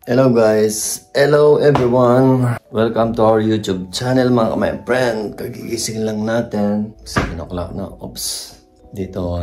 Hello guys! Hello everyone! Welcome to our YouTube channel mga my friend. Kagigising lang natin. 7 o'clock na. Oops. Dito,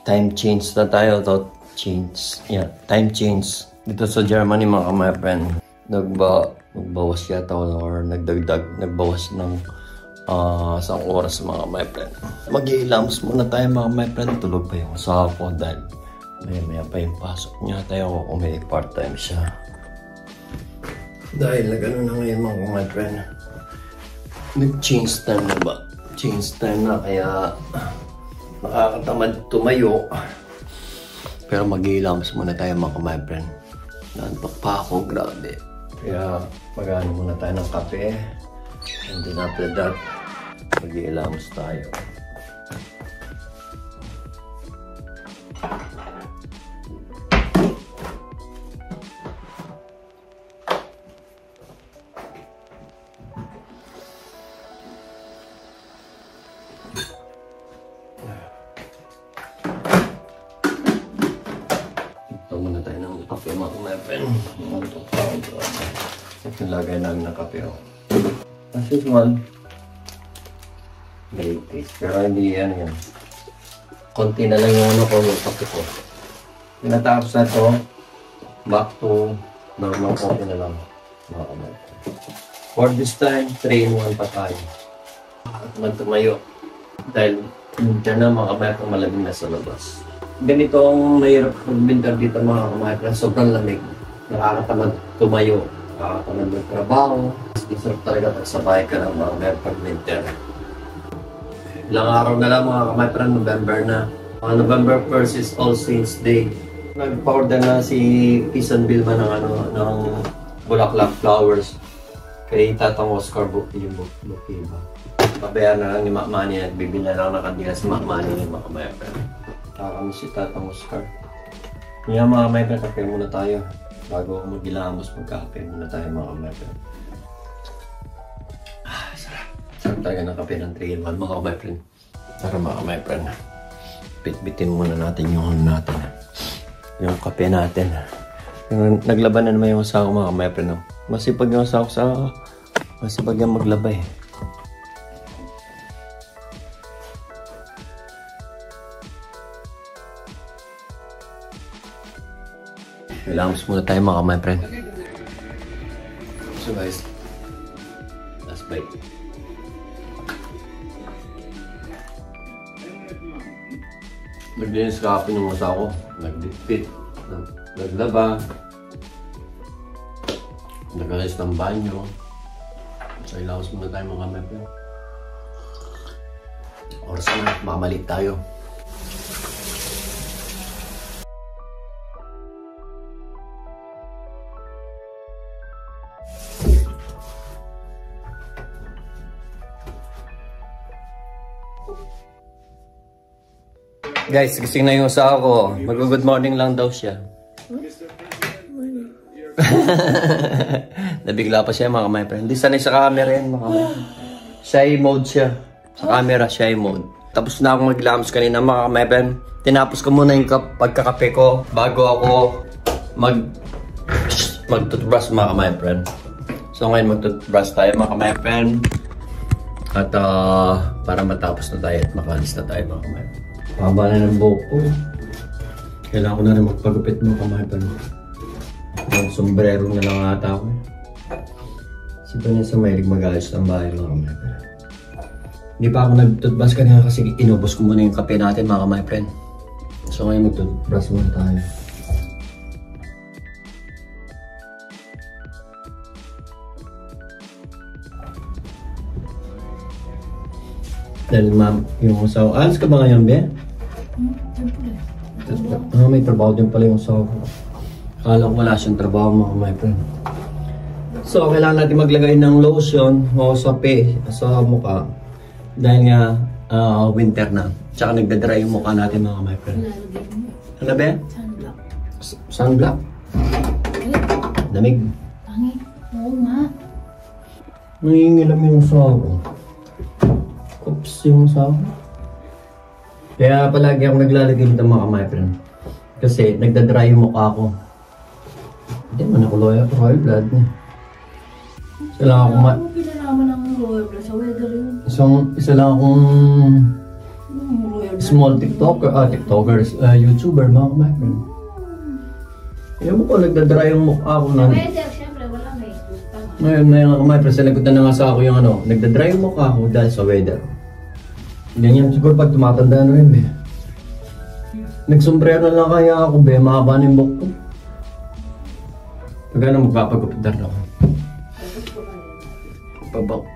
time change na tayo. Time change. Dito sa Germany mga my friend. Nagbawas yata or nagbawas ng isang oras mga my friend. Mag-i-lams muna tayo mga my friend. Tulog pa yung asawa ko dahil maya pa yung pasok niya tayo kung may part-time siya. Dahil nag-ano na ngayon mga my friend. Nag-change time na ba? Change time na kaya nakakatamad tumayo. Pero mag-i-lams muna tayo mga my friend. Nantok pa ako, grabe. Kaya mag-ano muna tayo ng kape. And then after that, mag-i-lams tayo. Ito muna tayo ng kape mga my friend. Ito lagay namin ng kape. As usual, may taste. Pero hindi yan. Konti na lang yung yung kape ko. Pinatapos na ito, back to normal coffee na lang. For this time, 3-in-1 pa tayo. At magtumayo. Dahil dyan na mga kamay kung malamig na sa labas. Ganito ang mahirap mag-winter dito mga kamay. Sobrang lamig. Nakakatamad tumayo. Nakakatamad magtrabaho. Isarap talaga pag sa bahay ka ng mga kamay pag-winter. Ilang araw na lang mga kamay, pero November na. November 1st is All Saints Day. Nag-order na si Pisan Bilma ng bulaklak flowers. Kay Tatang Oscar yung bouquet ba? Pabayaan na lang ni Makmani at bibili na lang nakandila si Makmani ni mga kamay. Kakami si Tatang Oscar. Kaya mga kamay, kape muna tayo. Bago ako mag-ilamos, magkape muna tayo mga kamay. Sarap talaga ng kape ng 3-in-1 mga my friend. Tara mga my friend. Bitbitin muna natin yung kape natin. Naglaban na naman yung asawa ko mga my friend. Masipag yung asawa ko masipag yung maglabay. Ilamos muna tayo mga my friend. So guys, last bite. Naglinis kahapon yung masa ko, nagdipit, naglaba, nagalis ng banyo. So ilawas muna tayo mga mepe. Oras na, mamalik tayo. Guys, gising na yung asawa ko. Mag-good morning lang daw siya. Nabigla pa siya mga my friend. Hindi sanay sa camera yan mga my friend. Shy mode siya. Sa camera, shy mode. Tapos na akong mag-lams kanina mga my friend. Tinapos ko muna yung pagkakape ko bago ako mag-toothbrush mga my friend. So ngayon mag-toothbrush tayo mga my friend. At para matapos na tayo at makalis na tayo mga my friend. Haba na ng buhok ko. Kailangan ko na rin magpagupit mo kamay pa. Yung sombrero na lang ata ako. Sipa niya sa mahilig mag-ayos ng bahay mga kamay pa. Hindi pa ako nag-toothbrush kanina kasi inubos ko muna yung kape natin mga kamay friend. So ngayon mag-toothbrush muna tayo. Dahil ma'am, yung usaw. Alas ka ba ngayon, Ben? May trabaho din pala yung usaw ko. Akala ko wala siyang trabaho mga my friend. So, kailangan natin maglagay ng lotion o sape sa mukha. Dahil nga, winter na. Tsaka nagdadry yung mukha natin mga my friend. Ano ba? Sunblock. Sunblock? Lamig. Pangit. Oo nga. Nangingilam yung usaw ko. Oops, yung usaw ko. Kaya palagi ako naglalagay ng mga my friend. Kasi nagdadry yung mukha ko. Hindi man ako royal blood niya. Isa lang akong Ano pinalaman ng royal blood sa weather yun? isa lang akong Royal blood. small YouTuber, mga ka-my-friend. Ayaw mo ko, nagdadry yung mukha ko na. Weather, syempre, wala may tama. Ngayon nga ka-my-friend, sinagutan na nga sa ako yung nagdadry yung mukha ko dahil sa weather. Ganyan siguro pag tumatanda na rin, be. Nagsombrero na lang kaya ako, be. Mahaba na yung buhok ko. Pagka magpapagupit na ako.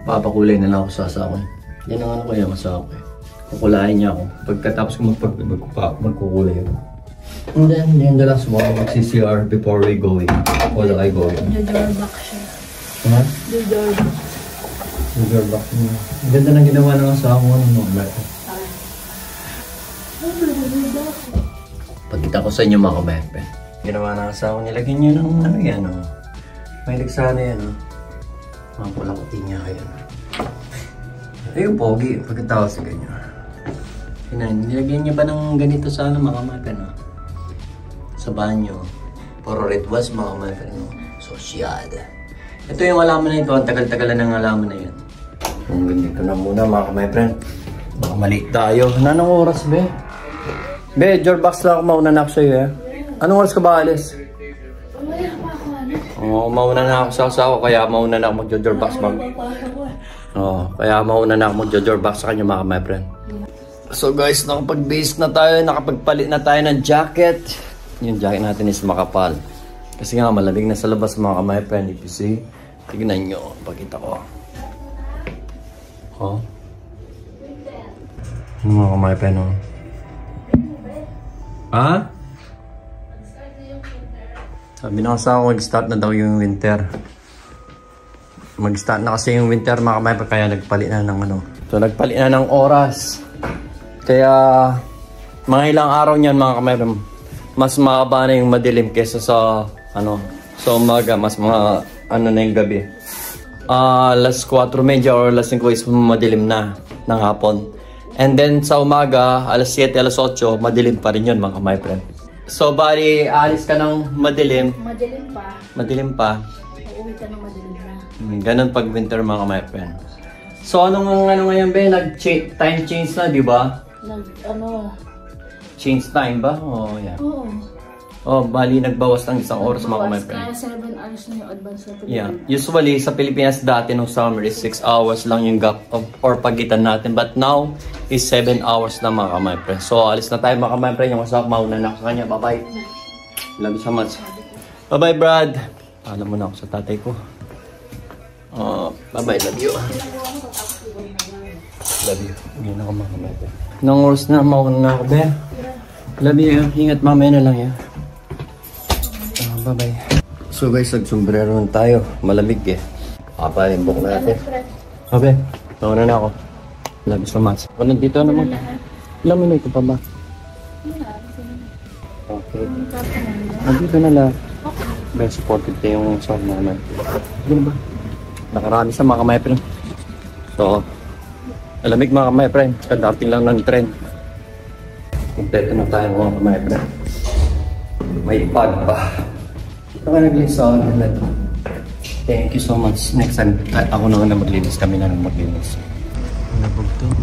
Papakulay na lang ako sa asawa. Yan ang kaya masama ko eh. Kukulain niya ako. Pagkatapos ko magkukulay ako. And then the last one, mag-CCR before we going. Wala kayo going. Jojorbak siya. Ha? Jojorbak. Jojorbak niya. Ang ganda ng ginawa ng asawa ko ng mga bata. Pagkita ko sa inyo mga kabepe. Ginawa ng asawa niya. Lagyan niyo ng yan o. May nagsana yan o. Mga pulakuti niya kayo. Ayun, pogi. Pagkatawa sa ganyan. Nilagyan niya ba ng ganito sa mga kabepe no? Sa banyo. Puro red was mga kabepe no? Sosyada. Ito yung alaman na ito. Ang tagal-tagal na ng alaman na yan. Ang ganito na muna mga kabepe. Baka mali tayo. Anong oras be? Be, Jorbox lang ako mauna na ako sa'yo eh. Anong oras ka ba alis? Wala pa ako, ano? Oo, mauna na ako sa asawa, kaya mauna na ako mag-Jorbox mag... Oo, kaya mauna na ako mag-Jorbox sa kanya mga my friend. So guys, nakapag-base na tayo, nakapagpalit na tayo ng jacket. Yung jacket natin is makapal. Kasi nga malamig na sa labas mga my friend. If you see, tignan nyo, pakita ko. Oh. Mga my friend, oh. Ha? Sabi na asawa ko, mag-start na daw yung winter. Mag-start na kasi yung winter mga kamay, kaya nagpalit na ng So nagpalit na ng oras. Kaya mga ilang araw niyan mga kamay, mas mahaba na yung madilim kesa sa sa umaga, mas mga na yung gabi. Alas 4:30 or alas 5 is madilim na ng hapon. And then sa umaga, alas 7, alas 8, madilim pa rin yun mga my friend. So bali, alis ka ng madilim. Madilim pa. Madilim pa. Uuwi ka ng madilim na. Ganun pag winter mga my friend. So anong ngayon ba? Time change na, di ba? Change time ba? Oh, yeah. Oo. Oh, bali nagbawas ng isang oras mga my friend. Kaya 7 hours na yung advance na Pilipinas. Yeah. Usually sa Pilipinas dati nung summer is 6 hours lang yung gap or pagitan natin. But now is 7 hours na mga my friend. So alis na tayo mga my friend. Yung asawa mauna na ako sa kanya. Bye-bye. Love you so much. Bye-bye Brad. Alam mo na ako sa tatay ko. Bye-bye. Love you. Love you. Hindi na ako mga my friend. Nung oras na mauna na ako be. Love you. Ingat mamaya na lang yan. Bye-bye. So guys, nagsombrero na tayo. Malamig eh. Papalimbok natin. Okay, mauna na ako. Love you so much. Nandito naman. Ilang minuto pa ba? Okay. Nandito na lang. Very supported tayo yung song naman. Gano'n ba? Nakarami sa mga kamay friend. So, malamig mga kamay friend. Kadating lang ng trend. Kompleto na tayo mga kamay friend. May pag pa. Naglinis ako na ito. Thank you so much. Next time, ako na maglinis. Kami na maglinis. Nabog to.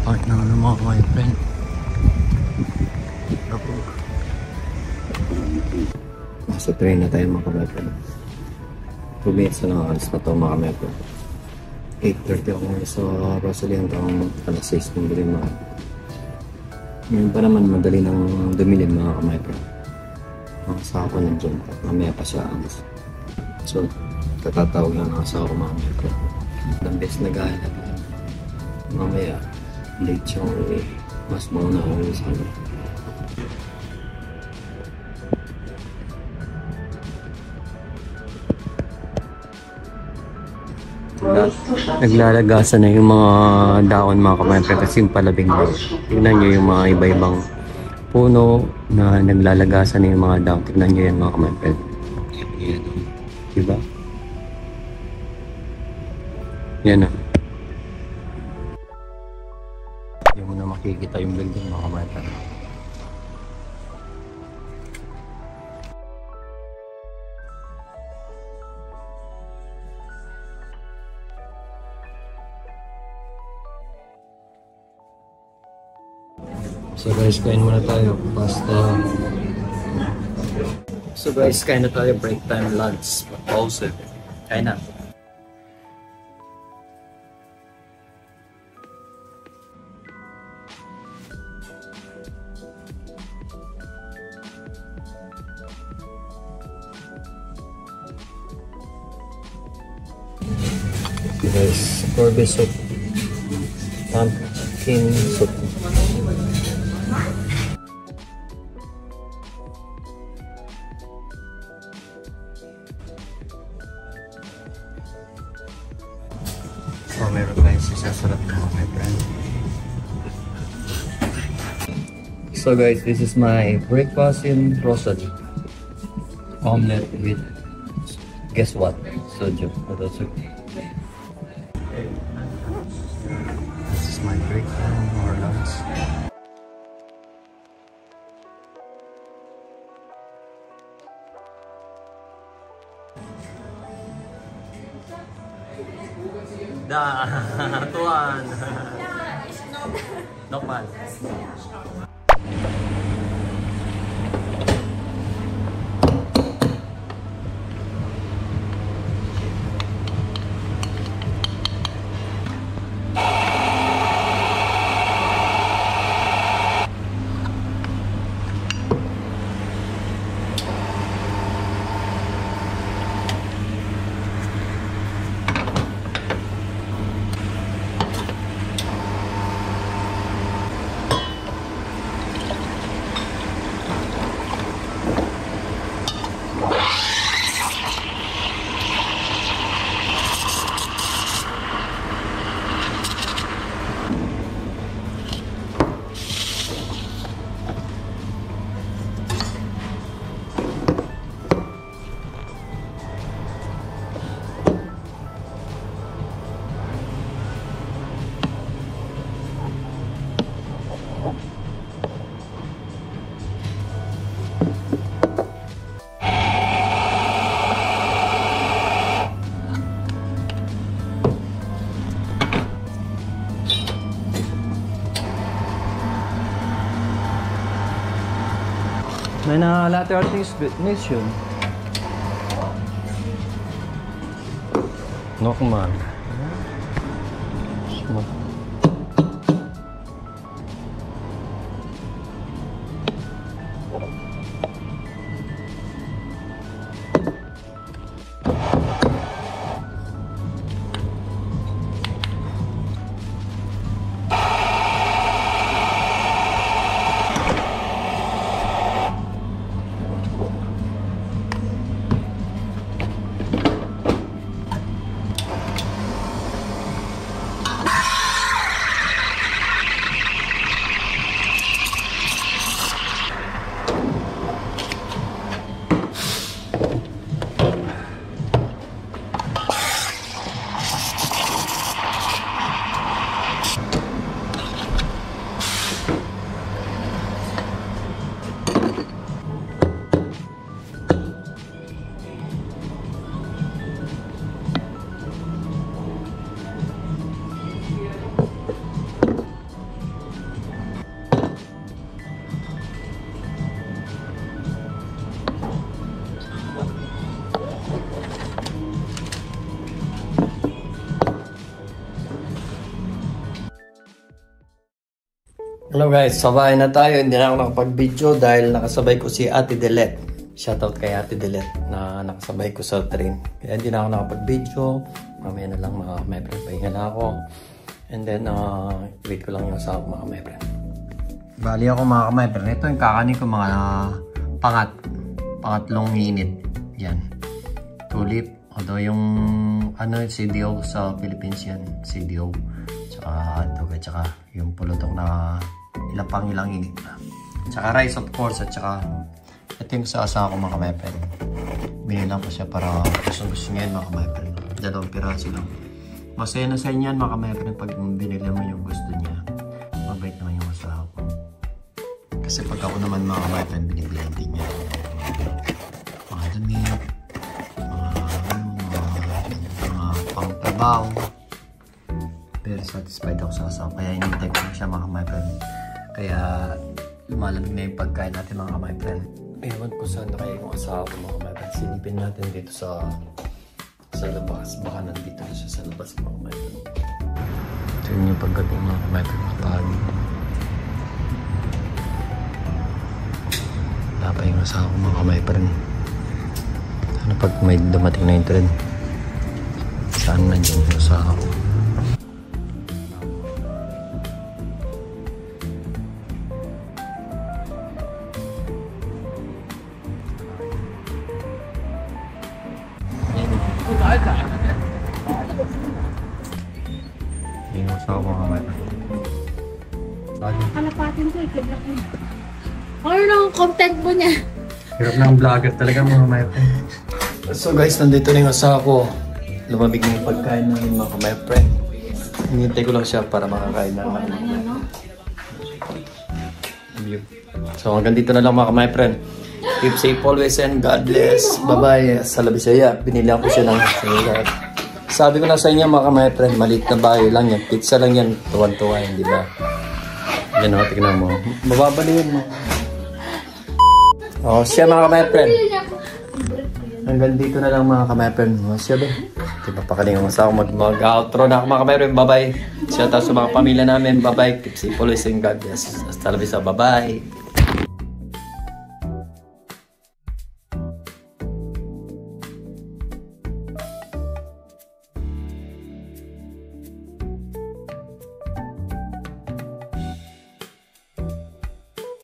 Part na mga my friend. Nabog. Nasa train na tayo mga my friend. 2 minutes na nakakalis na ito mga my friend. 8:30 ako ngayon sa Rosalie hanggang alas 6 ng galing mga. Ngayon pa naman madali ng dumilim mga my friend. Ang asawa ko nandiyan. Mamaya pa siya alis. So, katatawag lang ang asawa ko mamaya ko. Ang best na gala. Mamaya, late siya uwi. Mas mauna ako uwi sa kanya. Naglalagasan na yung mga daon mga kamayempre kasi yung palabing na. Tignan nyo yung mga iba-ibang puno na naglalagasan na yung mga daon. Tignan nyo yan mga kamayempre. Yan. Diba? Yan na. Hindi mo na makikita yung building mga kamayempre. So guys, kain muna tayo. Pasta. So guys, kain na tayo. Break time lunch. Pause. Kain na. Guys, Corby soup. Pumpkin soup. So, meron guys, isasarap ko my friend. So guys, this is my breakfast in Rosary. Omelette with, guess what? Soju. This is my break time or lunch. Tuan. Nokman. May na latte artist mission. Nokman. Hello guys, sabay na tayo. Hindi na ako nakapag-video dahil nakasabay ko si Ate Delet. Shoutout kay Ate Delet na nakasabay ko sa train. Kaya hindi na ako nakapag-video. Mamaya na lang mga my friend. Pahinga na ako. And then, wait ko lang yung asawa mga my friend. Bali ako mga my friend. Ito yung kakanin ko mga pangatlong minute. Yan. Tulip. Although yung CDO sa Philippines yan. CDO. Tsaka hotdog at tsaka yung pulutok na ilang init na. Tsaka rice of course at tsaka ito yung sa asawa ko mga kamepren. Binilang ko siya para gusto niya yun mga kamepren. 2 piraso lang. Masaya na sa inyo yan mga kamepren pag binili mo yung gusto niya. Mabait naman yung asawa ko. Kasi pag ako naman mga kamepren binibilang din niya. Mga damit, mga pangtrabaho. Pero satisfied ako sa asawa. Kaya inintay ko siya mga kamepren. Kaya lumalamig na yung pagkain natin mga my friend. Ewan ko saan na kayo yung asawa ko mga my friend. Silipin natin dito sa labas. Baka nandito na siya sa labas mga my friend. Ito yung pagdating mga my friend. Matagi. Wala pa yung asawa ko mga my friend. Ano pag may dumating na yung trend? Saan na dyan yung asawa ko? Yung asawa ko mga my friend. Kalapatin ko, i-vlog mo. Ano nang content mo niya? Hirap ng vlogger talaga mga my friend. So guys, nandito na yung asawa ko. Lumamig na yung pagkain namin mga my friend. Hinihintay ko lang siya para makakain na. Ano yan, no? So hanggang dito na lang mga my friend. Keep safe always and God bless. Bye-bye. Sa Labisaya, binili ko siya ng sinigang. Sabi ko na sa inyo mga my friend, maliit na bahay lang yan. Pizza lang yan. Tuwan-tuwa yan, di ba? Yan o, tignan mo. Mababaliwan mo. Oh, siya mga my friend. Hanggang dito na lang mga my friend. Oh, siya ba? Diba pakalingan mo sa ako mag-outro na ako mga my friend. Bye-bye. Shout out sa mga pamilya namin. Bye-bye. Keep safe always and God bless. Hasta la vista. Bye-bye.